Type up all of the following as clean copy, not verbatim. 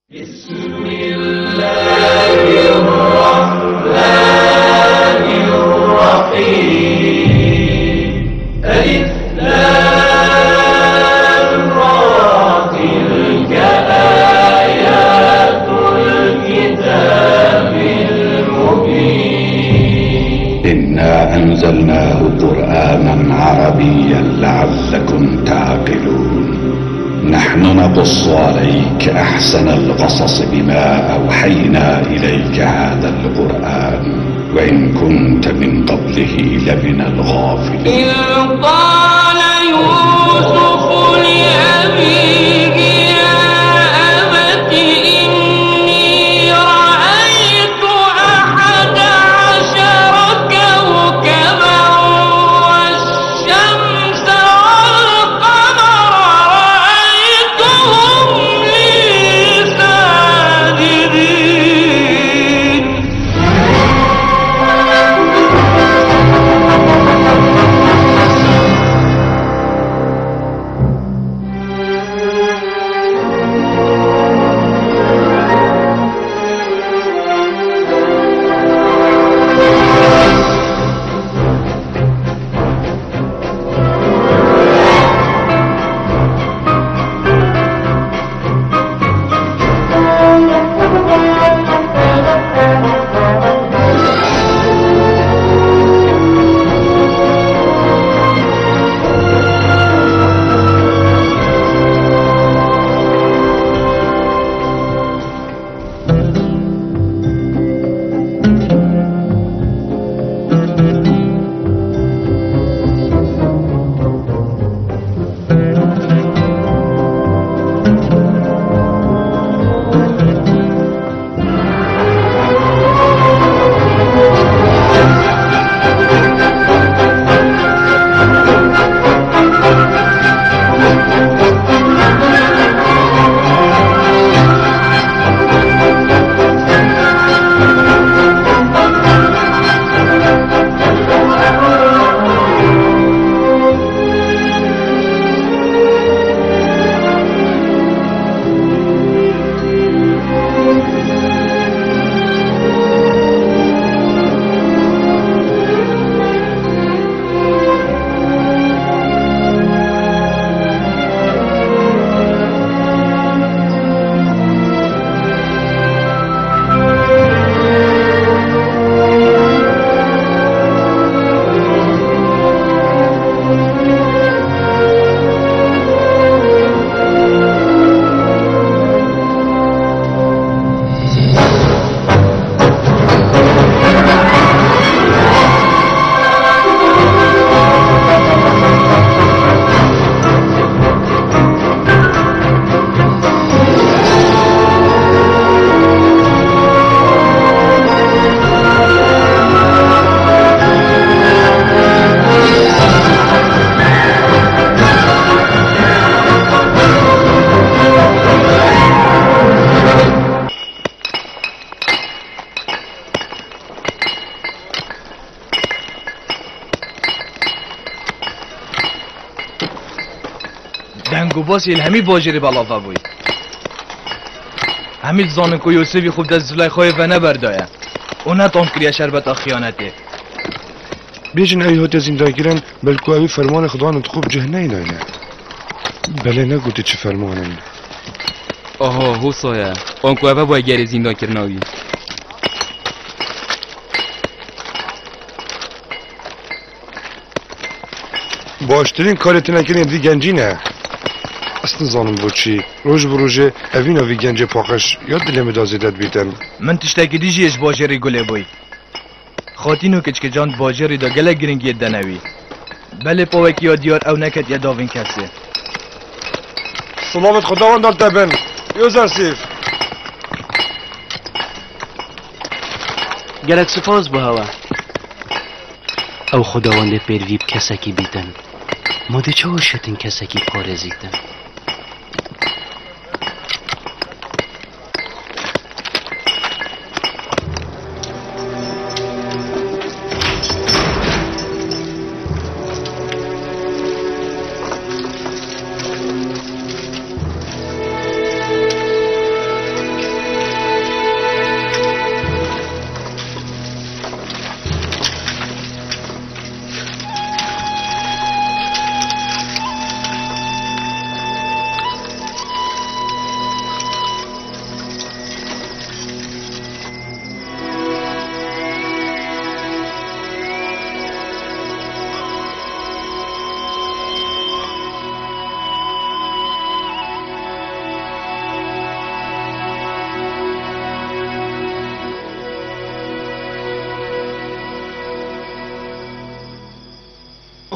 بسم الله الرحمن الرحيم ألف لام را تلك آيات الكتاب المبين إنا أنزلناه قرآنا عربيا لعلكم تعقلون نحن نقص عليك أحسن القصص بما أوحينا إليك هذا القرآن وإن كنت من قبله لمن الغافلين إذ قال يوسف لأبيه يا أبت إني رأيت 11 كوكبا والشمس والقمر رأيتهم لي ساجدين دنگو باس الهمی باجری بلافه بوی همین زانن که یوسفی خوب دست زلیخای و نبردایه اونه تام کریه شربت خیانته بیجن ای هات زندان گیرن بلکو اوی فرمان خدا نت خوب جه نیناینه بله نگوته چه فرمانن آها حسایه آنکو اوه باید گری زندان کرناوی باشترین کارت نکنیم دی گنجی نه اصلا زانم بود چی روز بروژه اوین اوی گنج پاکش یاد دلم دازیدت بیتن من تشتاکی دیجیش باجری گله بوی خاطینو کچ که جان باجری دا گله گرنگی دنوی بله پاوکی یا دیار او نکت یا داوین کسه سلامت خداوند دال تبن یوزر سیف گلک سپاس با هوا او خداوند پرویب کسکی بیتن ماده چه شدین کسکی پارزیتن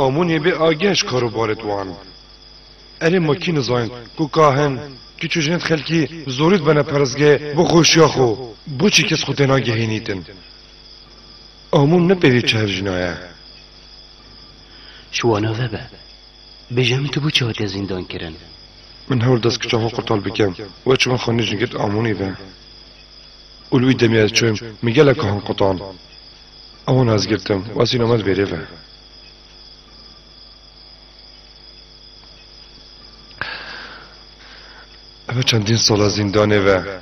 آمونی به آگهش کارو بارد وان اره مکی نزاین کو کاهن کی چوجنت خلکی زورید بنا پرزگه بو خوشیاخو بو چی کس خود ناگهی نیتن آمون نپیوی چهر جنایه شوانا وبا بجام تو بو چهات زندان کرن من هول دست کچاها قرطال بکم و چون خانه جنگت آمونی به اولوی دمی از چویم میگه لکه قطان اون از گرتم و از این آمد بیره و اما چندین سال از زندانه و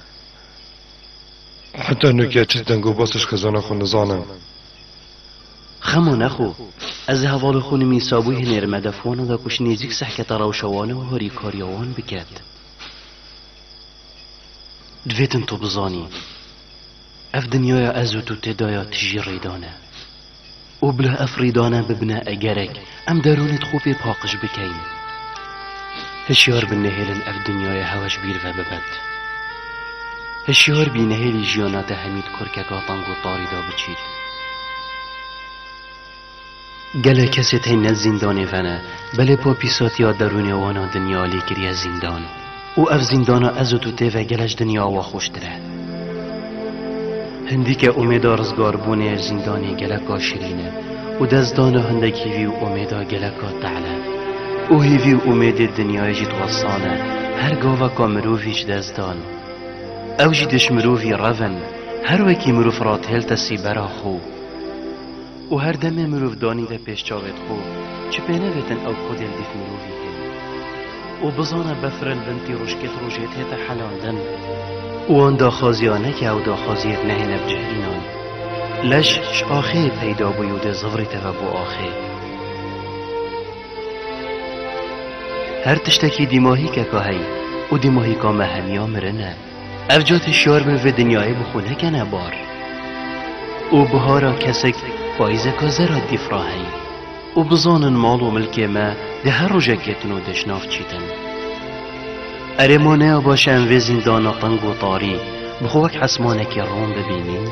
حتی نوکه چه دنگو باسش خزانه خو نزانم خمو نخو از هوال خون میسابوی نرمدفوان دا کش نیزیک سحکت روشوانه و هاری کاریوان بکد دویتن تو بزانی اف دنیای ازو تو تدایا تجی ریدانه و بله افریدانه ببنه اگرک ام درونت خوبی پاقش بکین هشیار بنهیلن اف دنیای هواش بیر و ببد هشیار بینهیلی جیانات حمید کرککا تنگو طاری دا بچید گله کسی تین زندان فنه بله پا پیساتیا درون وانا دنیا لی کریه زندان و اف زندان ازو تو تیوه گلش دنیا و خوشتره هندی که امیدا رزگار بونه زندانی گلکا شرینه و دزدان هندکی وی و امیدا گلکا تعله و هیوی و امید دنیای جید وصانه هر گاوه که مروفیش دزدان او جیدش مروفی روون هر وکی مروف را تهل سی برا خو و هر دم مروف دانی ده پیش چاوید خو چه پینه ویتن او خودل دیف مروفی هل و بزانه بفرل بنتی روشکت روشیت هیتا حلاندن و آن داخازیانه که او داخازیت نهینه بجهینان لش آخه پیدا بیوده زوریت و بو آخه هر تشتکی دیماهی که که و دیماهی که مهمیا مرنه افجات شیار بن و دنیای بخونه کنه بار و بهارا کسک فایزه که زرا دیفراهی و بزانن مال و ملک ما ده هر روژه کتنو دشناف چیتن اره ما نه باشن و زندان طنگ و طاری بخوک حسمانه که روم ببینین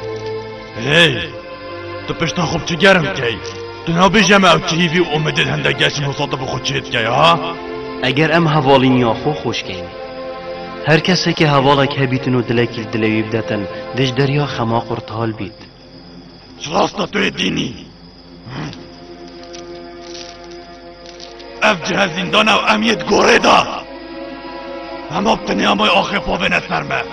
هی تو پشتا خوب چه گرم کی تو نابیجم او چیوی و اومدید هنده گشن حساط بخود چید کی ها اگر ام حوالین یا خو خوش کین هر کسی که حوالک هبیتن و دلکی دلوی بدتن دش دریا خما قرطال بید شراستا توی دینی اف جه زندان او امیت گوره دا اما بتنی امای آخر پا به نسرمه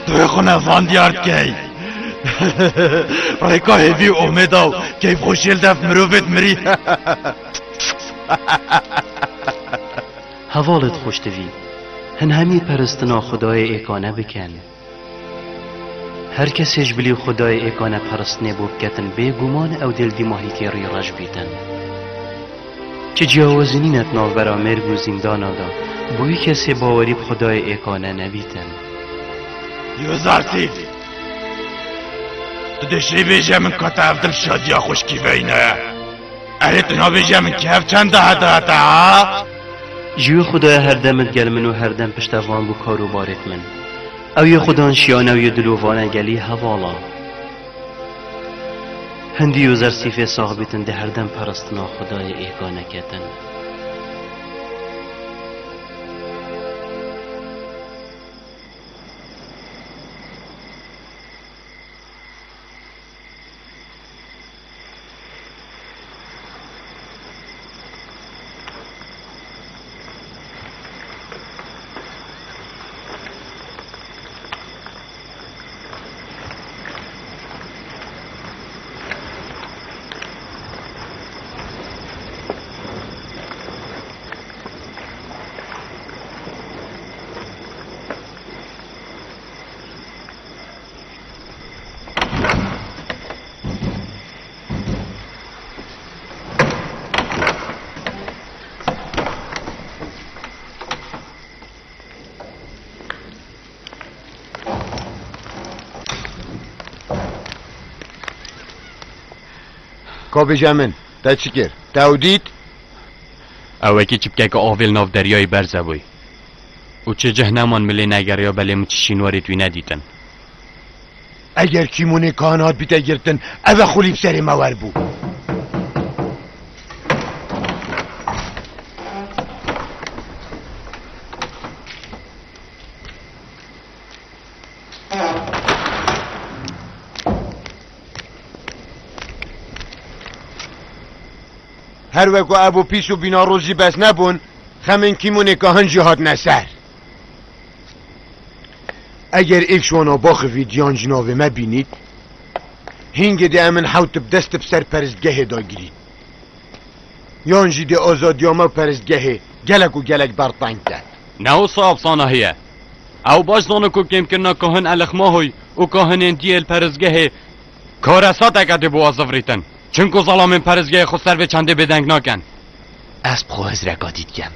توی خونه فاندیارد کی ریکا هیوی اومداو کیف خوشیل دف مروفت مری حوالت خوش دوی هن همی پرستنا خدای ایکانه بکن هر کسیش بلی خدای ایکانه پرستنه بود کتن به گمان او دل دیماهی که ری رج بیتن چه جاوزنینت ناو برا مرگ و زندان دا بوی کسی باوری خدای ایکانه نبیتن یوزارتی تو دشتی بیجه من کتا افدل شادیا خوشکی بینه اهیتنا بیجه من کف چند هده ها جوی خدای هر دمت گل من و هر دم پشتوان بو کارو بارت من او یه خدان شیانه و یه دلووانه گلی حوالا هندی یوزر سیفه صاحبتن ده هر دم پرستنا خدای ایکانه کتن کابی جمن تا چی کرد؟ تاودید؟ اوکی چپکه که آویل ناف دریای برزه بوی و چه جهنمان ملی نگریا بله مچشینواری توی ندیدن اگر کیمونه کانات بیتا گرتن او خولیب سر مور بو هر وکو ابو پیس و بینا روزی بس نبون خمین کیمونه کهن جهاد نسر اگر افشوانا باخوی دیان جناوه ما بینید هنگ ده امن حوت بدست بسر پرستگه دا گیرید یانجی ده آزادیاما پرستگه گلک و گلک برطنگ کرد نو صاحب صانه هي او باش زانه کو کم کرنا کهن الخما هوی و کهن دیل پرزگه کارسات اکده بو آزوریتن چونکو ظلام پرزگه خود سر به چنده بدنگ ناکن اسب خواهز رگا دیدگم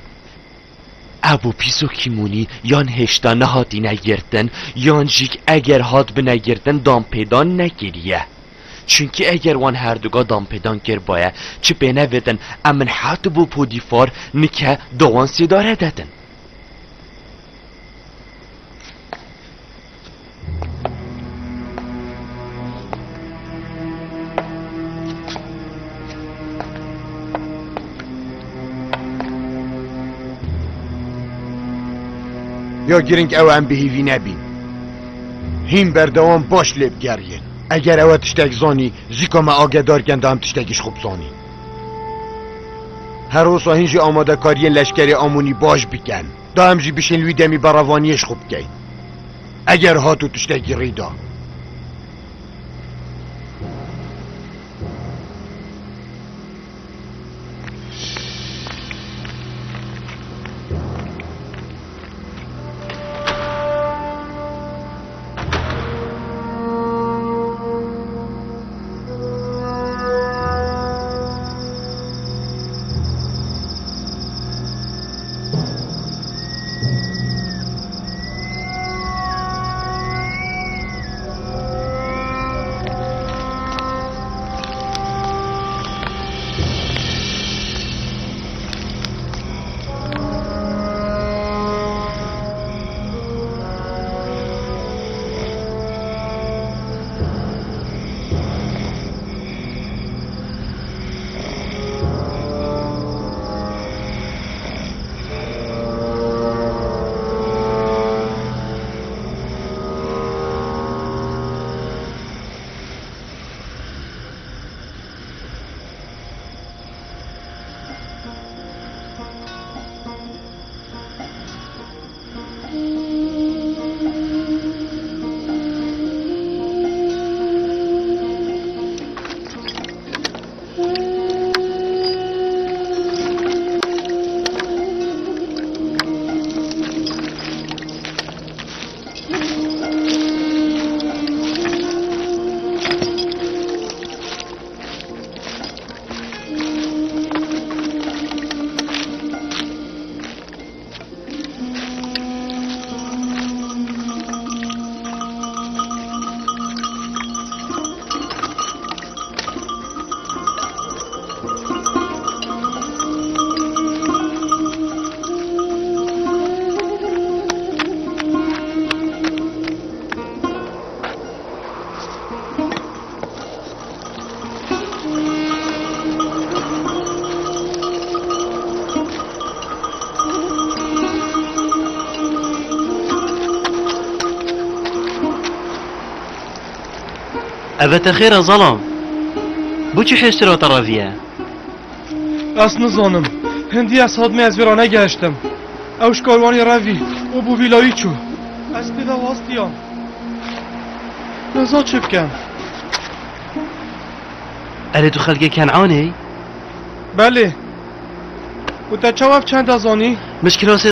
ابو پیس و کیمونی یان هشتا نهاتی نگرتن یان جیک اگر هات به نگرتن دام پیدان نگیریه چونکه اگر وان هر دوگا دام پیدان کر باید چه بینه ودن امن حت بو پودیفار نکه دوان سیداره دادن یا گرنگ او هم بهیوی نبین هین بردوان باش لب گرین اگر او تشتک زانی زیکا ما آگه دار گنده هم تشتکش خوب زانی هر روزا هینجی آماده کاری لشکری آمونی باش بکن دا همجی بشن لوی دمی براوانیش خوب گین اگر هاتو تشتکی ریدا أبت خير ظلام بوچی حشترا طرفیه از نزانم هندی از حد می از ویرانه گشتم اوش کاروانی روی و بو ویلایی چو از دیده واستیام نزا چه بکن أريد خلق كنعاني بله و تا چواف چند ازانی مشكلة